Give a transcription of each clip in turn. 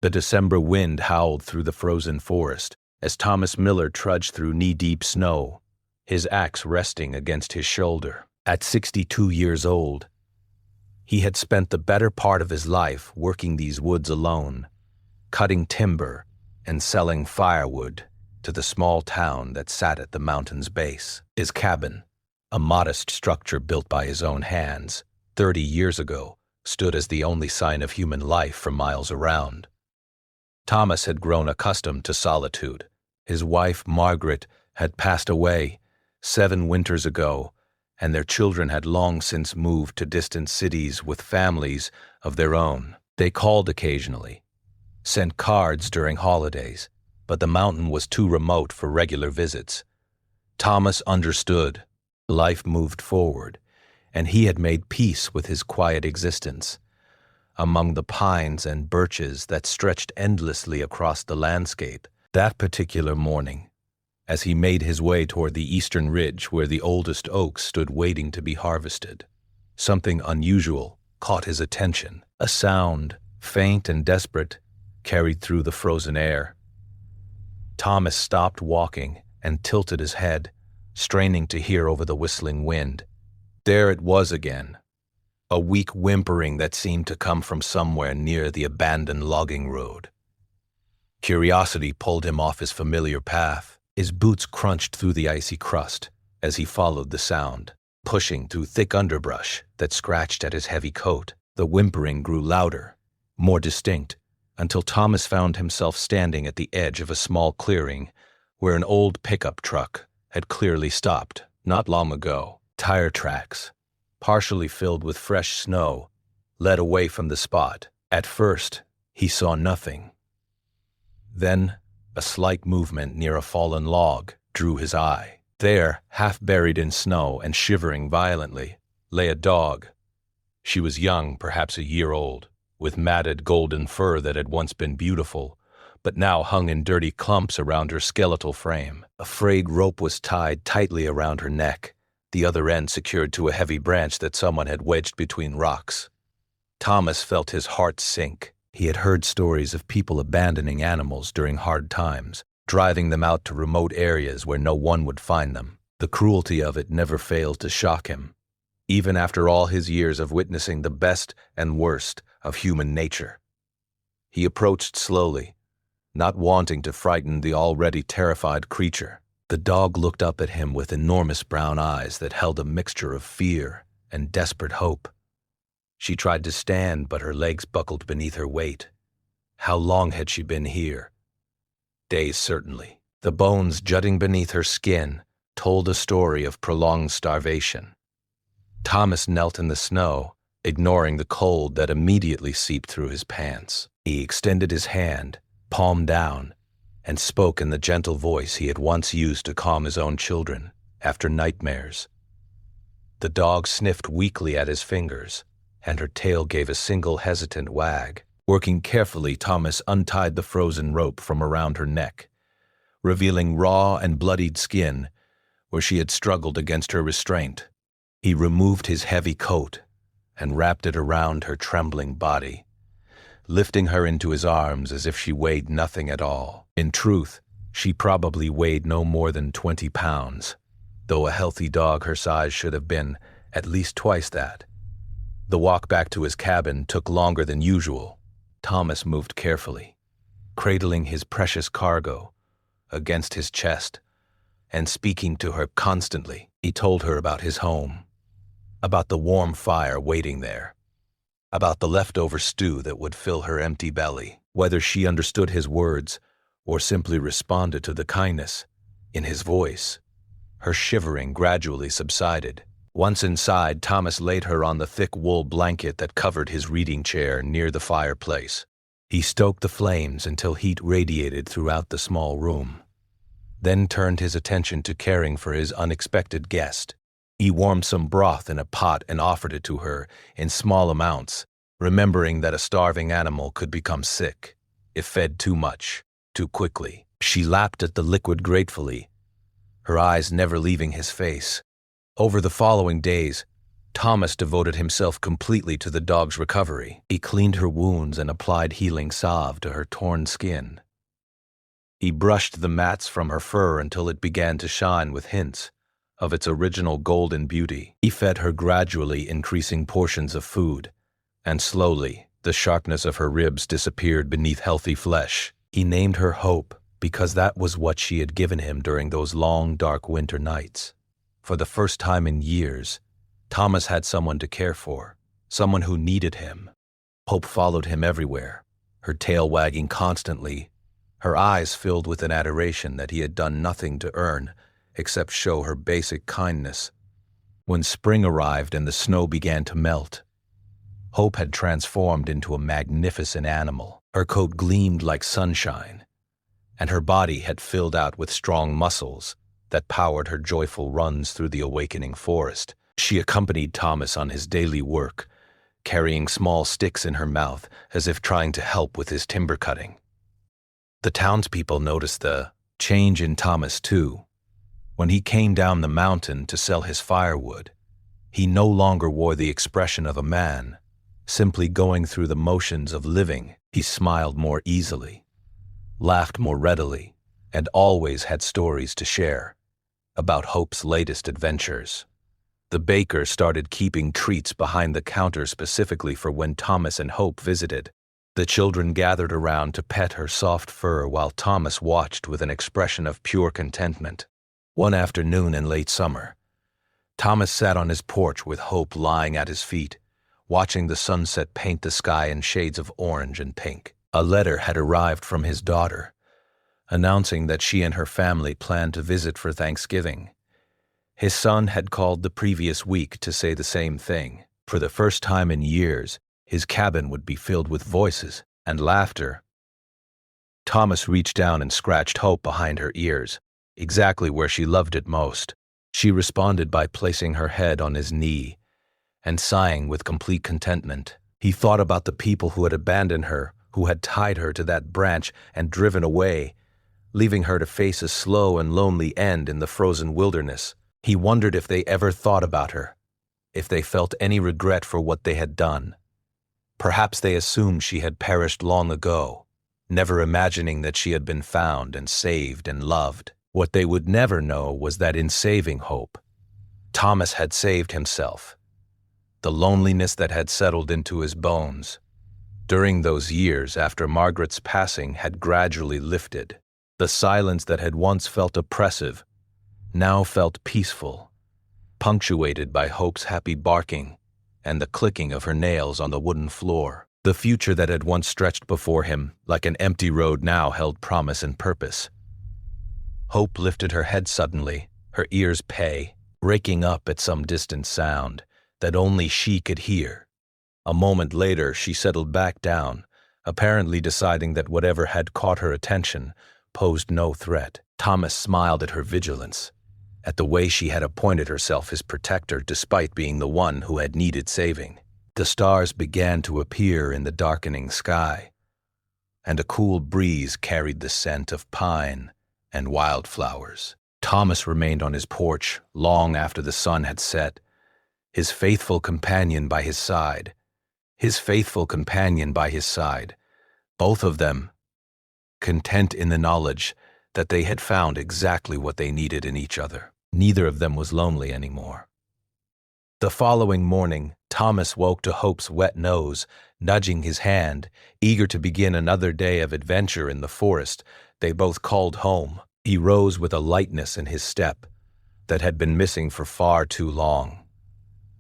The December wind howled through the frozen forest as Thomas Miller trudged through knee-deep snow, his axe resting against his shoulder. At 62 years old, he had spent the better part of his life working these woods alone, cutting timber and selling firewood to the small town that sat at the mountain's base. His cabin, a modest structure built by his own hands 30 years ago, stood as the only sign of human life for miles around. Thomas had grown accustomed to solitude. His wife, Margaret, had passed away 7 winters ago, and their children had long since moved to distant cities with families of their own. They called occasionally, sent cards during holidays, but the mountain was too remote for regular visits. Thomas understood. Life moved forward, and he had made peace with his quiet existence. Among the pines and birches that stretched endlessly across the landscape, that particular morning, as he made his way toward the eastern ridge where the oldest oaks stood waiting to be harvested, something unusual caught his attention. A sound, faint and desperate, carried through the frozen air. Thomas stopped walking and tilted his head, straining to hear over the whistling wind. There it was again, a weak whimpering that seemed to come from somewhere near the abandoned logging road. Curiosity pulled him off his familiar path. His boots crunched through the icy crust as he followed the sound, pushing through thick underbrush that scratched at his heavy coat. The whimpering grew louder, more distinct, until Thomas found himself standing at the edge of a small clearing where an old pickup truck had clearly stopped not long ago. Tire tracks, partially filled with fresh snow, led away from the spot. At first, he saw nothing. Then, a slight movement near a fallen log drew his eye. There, half buried in snow and shivering violently, lay a dog. She was young, perhaps a year old, with matted golden fur that had once been beautiful, but now hung in dirty clumps around her skeletal frame. A frayed rope was tied tightly around her neck, the other end secured to a heavy branch that someone had wedged between rocks. Thomas felt his heart sink. He had heard stories of people abandoning animals during hard times, driving them out to remote areas where no one would find them. The cruelty of it never failed to shock him, even after all his years of witnessing the best and worst of human nature. He approached slowly, not wanting to frighten the already terrified creature. The dog looked up at him with enormous brown eyes that held a mixture of fear and desperate hope. She tried to stand, but her legs buckled beneath her weight. How long had she been here? Days, certainly. The bones jutting beneath her skin told a story of prolonged starvation. Thomas knelt in the snow, ignoring the cold that immediately seeped through his pants. He extended his hand, palm down, and spoke in the gentle voice he had once used to calm his own children after nightmares. The dog sniffed weakly at his fingers, and her tail gave a single hesitant wag. Working carefully, Thomas untied the frozen rope from around her neck, revealing raw and bloodied skin where she had struggled against her restraint. He removed his heavy coat and wrapped it around her trembling body, lifting her into his arms as if she weighed nothing at all. In truth, she probably weighed no more than 20 pounds, though a healthy dog her size should have been at least twice that. The walk back to his cabin took longer than usual. Thomas moved carefully, cradling his precious cargo against his chest and speaking to her constantly. He told her about his home, about the warm fire waiting there, about the leftover stew that would fill her empty belly. Whether she understood his words or simply responded to the kindness in his voice, her shivering gradually subsided. Once inside, Thomas laid her on the thick wool blanket that covered his reading chair near the fireplace. He stoked the flames until heat radiated throughout the small room, then turned his attention to caring for his unexpected guest. He warmed some broth in a pot and offered it to her in small amounts, remembering that a starving animal could become sick if fed too much, too quickly. She lapped at the liquid gratefully, her eyes never leaving his face. Over the following days, Thomas devoted himself completely to the dog's recovery. He cleaned her wounds and applied healing salve to her torn skin. He brushed the mats from her fur until it began to shine with hints of its original golden beauty. He fed her gradually increasing portions of food, and slowly the sharpness of her ribs disappeared beneath healthy flesh. He named her Hope because that was what she had given him during those long, dark winter nights. For the first time in years, Thomas had someone to care for, someone who needed him. Hope followed him everywhere, her tail wagging constantly, her eyes filled with an adoration that he had done nothing to earn except show her basic kindness. When spring arrived and the snow began to melt, Hope had transformed into a magnificent animal. Her coat gleamed like sunshine, and her body had filled out with strong muscles that powered her joyful runs through the awakening forest. She accompanied Thomas on his daily work, carrying small sticks in her mouth as if trying to help with his timber cutting. The townspeople noticed the change in Thomas, too. When he came down the mountain to sell his firewood, he no longer wore the expression of a man, simply going through the motions of living. He smiled more easily, laughed more readily, and always had stories to share about Hope's latest adventures. The baker started keeping treats behind the counter specifically for when Thomas and Hope visited. The children gathered around to pet her soft fur while Thomas watched with an expression of pure contentment. One afternoon in late summer, Thomas sat on his porch with Hope lying at his feet, watching the sunset paint the sky in shades of orange and pink. A letter had arrived from his daughter, announcing that she and her family planned to visit for Thanksgiving. His son had called the previous week to say the same thing. For the first time in years, his cabin would be filled with voices and laughter. Thomas reached down and scratched Hope behind her ears, exactly where she loved it most. She responded by placing her head on his knee and sighing with complete contentment. He thought about the people who had abandoned her, who had tied her to that branch and driven away, leaving her to face a slow and lonely end in the frozen wilderness. He wondered if they ever thought about her, if they felt any regret for what they had done. Perhaps they assumed she had perished long ago, never imagining that she had been found and saved and loved. What they would never know was that in saving Hope, Thomas had saved himself. The loneliness that had settled into his bones during those years after Margaret's passing had gradually lifted. The silence that had once felt oppressive now felt peaceful, punctuated by Hope's happy barking and the clicking of her nails on the wooden floor. The future that had once stretched before him like an empty road now held promise and purpose. Hope lifted her head suddenly, her ears pay, raking up at some distant sound that only she could hear. A moment later, she settled back down, apparently deciding that whatever had caught her attention posed no threat. Thomas smiled at her vigilance, at the way she had appointed herself his protector despite being the one who had needed saving. The stars began to appear in the darkening sky, and a cool breeze carried the scent of pine and wildflowers. Thomas remained on his porch long after the sun had set, his faithful companion by his side. Both of them content in the knowledge that they had found exactly what they needed in each other. Neither of them was lonely anymore. The following morning, Thomas woke to Hope's wet nose, nudging his hand, eager to begin another day of adventure in the forest they both called home. He rose with a lightness in his step that had been missing for far too long,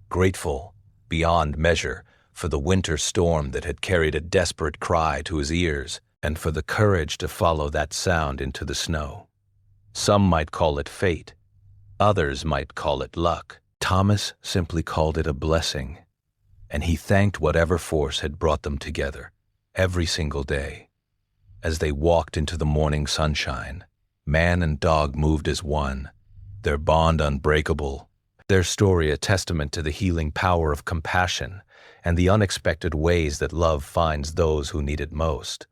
grateful beyond measure for the winter storm that had carried a desperate cry to his ears, and for the courage to follow that sound into the snow. Some might call it fate, others might call it luck. Thomas simply called it a blessing, and he thanked whatever force had brought them together every single day. As they walked into the morning sunshine, man and dog moved as one, their bond unbreakable, their story a testament to the healing power of compassion and the unexpected ways that love finds those who need it most.